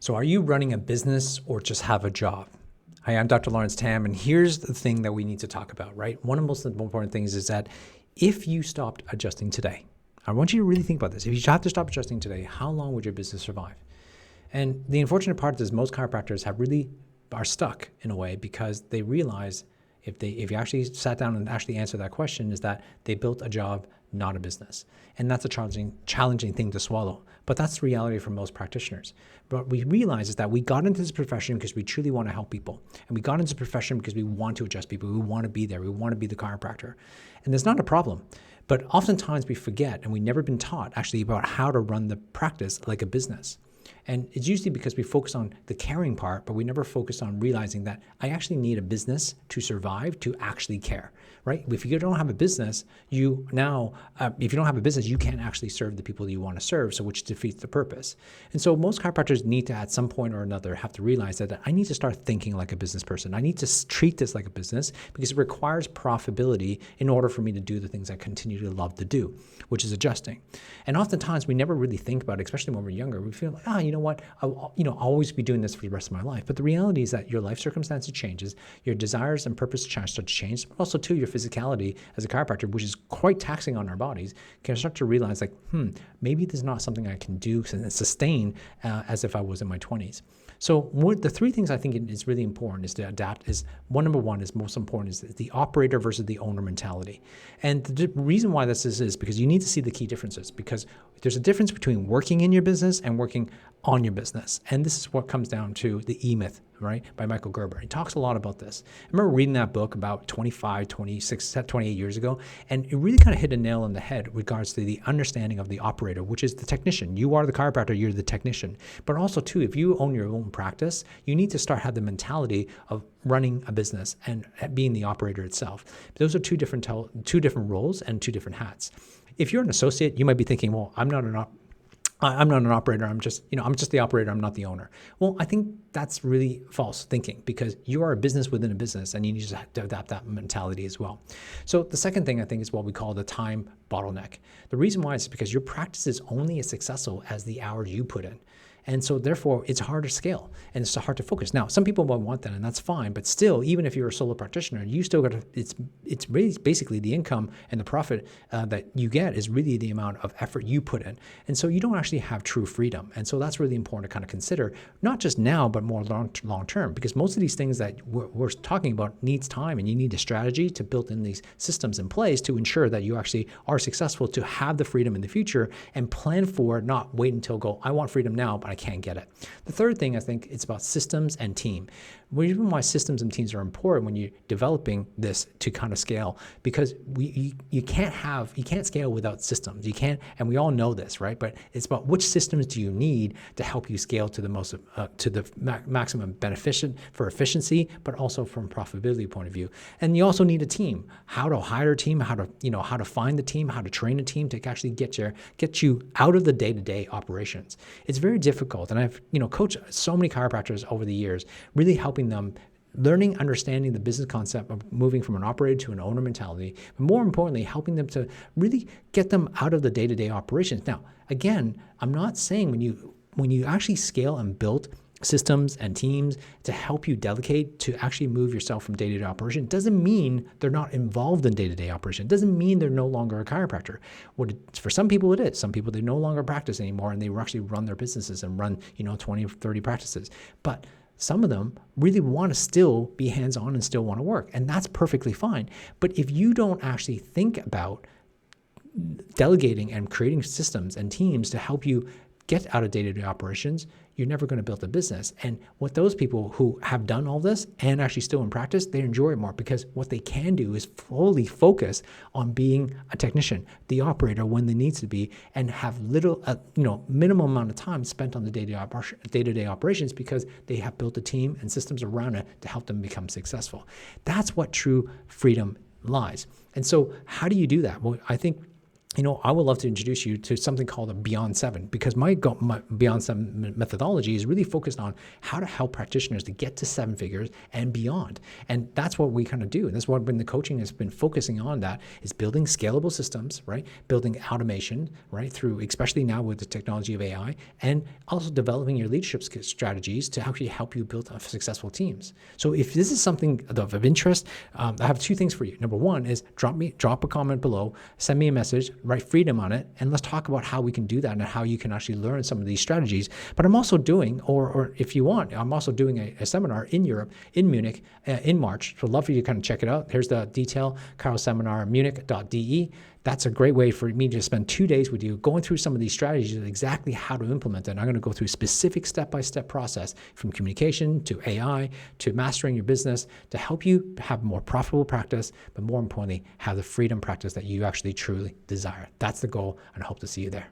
So are you running a business or just have a job? Hi, I'm Dr. Lawrence Tam, and here's the thing that we need to talk about, right? One of the most important things is that if you stopped adjusting today, I want you to really think about this. If you have to stop adjusting today, how long would your business survive? And the unfortunate part is most chiropractors are stuck in a way because they realize if you actually sat down and actually answer that question, is that they built a job, not a business. And that's a challenging thing to swallow. But that's the reality for most practitioners. But we realize is that we got into this profession because we truly want to help people. And we got into this profession because we want to adjust people. We want to be there. We want to be the chiropractor. And there's not a problem. But oftentimes we forget and we've never been taught actually about how to run the practice like a business. And it's usually because we focus on the caring part, but we never focus on realizing that I actually need a business to survive, to actually care, right? If you don't have a business, if you don't have a business, you can't actually serve the people that you want to serve, so which defeats the purpose. And so most chiropractors need to, at some point or another, have to realize that I need to start thinking like a business person. I need to treat this like a business because it requires profitability in order for me to do the things I continue to love to do, which is adjusting. And oftentimes we never really think about it, especially when we're younger. We feel like, you know what, I'll always be doing this for the rest of my life. But the reality is that your life circumstances changes, your desires and purpose start to change, but also too your physicality as a chiropractor, which is quite taxing on our bodies, can start to realize like, maybe this is not something I can do and sustain as if I was in my 20s. So the three things I think is really important is to adapt is number one is most important is the operator versus the owner mentality. And the reason why this is because you need to see the key differences, because there's a difference between working in your business and working on your business. And this is what comes down to the E-Myth, right, by Michael Gerber. He talks a lot about this. I remember reading that book about 25, 26, 28 years ago, and it really kind of hit a nail on the head with regards to the understanding of the operator, which is the technician. You are the chiropractor, you're the technician. But also, too, if you own your own practice, you need to start have the mentality of running a business and being the operator itself. Those are two different roles and two different hats. If you're an associate, you might be thinking, well, I'm not an operator. I'm just the operator. I'm not the owner. Well, I think that's really false thinking because you are a business within a business and you need to adapt that mentality as well. So the second thing I think is what we call the time bottleneck. The reason why is because your practice is only as successful as the hours you put in. And so therefore it's hard to scale and it's hard to focus. Now, some people won't want that and that's fine, but still, even if you're a solo practitioner, you still got to, it's really basically the income and the profit that you get is really the amount of effort you put in. And so you don't actually have true freedom. And so that's really important to kind of consider, not just now, but more long term, because most of these things that we're talking about needs time and you need a strategy to build in these systems in place to ensure that you actually are successful to have the freedom in the future and plan for it, not wait until I want freedom now, but I can't get it. The third thing, I think, it's about systems and team. The reason why systems and teams are important when you're developing this to kind of scale, because you can't scale without systems. You can't, and we all know this, right? But it's about which systems do you need to help you scale to the maximum beneficent for efficiency, but also from profitability point of view. And you also need a team. How to hire a team, how to find the team, how to train a team to actually get you out of the day-to-day operations. It's very difficult, and I've coached so many chiropractors over the years, really helping them understanding the business concept of moving from an operator to an owner mentality, but more importantly, helping them to really get them out of the day-to-day operations. Now, again, I'm not saying when you actually scale and build systems and teams to help you delegate to actually move yourself from day-to-day operation doesn't mean they're not involved in day-to-day operation. It doesn't mean they're no longer a chiropractor. For some people it is. Some people, they no longer practice anymore and they actually run their businesses and run 20 or 30 practices. But some of them really want to still be hands-on and still want to work, and that's perfectly fine. But if you don't actually think about delegating and creating systems and teams to help you get out of day-to-day operations, you're never going to build a business. And what those people who have done all this and actually still in practice, they enjoy it more because what they can do is fully focus on being a technician, the operator when they needs to be, and have minimum amount of time spent on the day-to-day operations because they have built a team and systems around it to help them become successful. That's what true freedom lies. And so how do you do that? Well, I think I would love to introduce you to something called a Beyond 7, because my Beyond 7 methodology is really focused on how to help practitioners to get to 7 figures and beyond. And that's what we kind of do. And that's what the coaching has been focusing on, that is building scalable systems, right? Building automation, right? Through, especially now with the technology of AI, and also developing your leadership strategies to actually help you build successful teams. So if this is something of interest, I have 2 things for you. Number 1 is drop a comment below, send me a message, write freedom on it, and let's talk about how we can do that and how you can actually learn some of these strategies. But I'm also doing, or if you want, I'm also doing a seminar in Europe, in Munich, in March. So I'd love for you to kind of check it out. Here's the detail, carlseminar.munich.de. That's a great way for me to spend 2 days with you going through some of these strategies and exactly how to implement it. And I'm going to go through a specific step-by-step process from communication to AI to mastering your business to help you have more profitable practice, but more importantly, have the freedom practice that you actually truly desire. That's the goal, and I hope to see you there.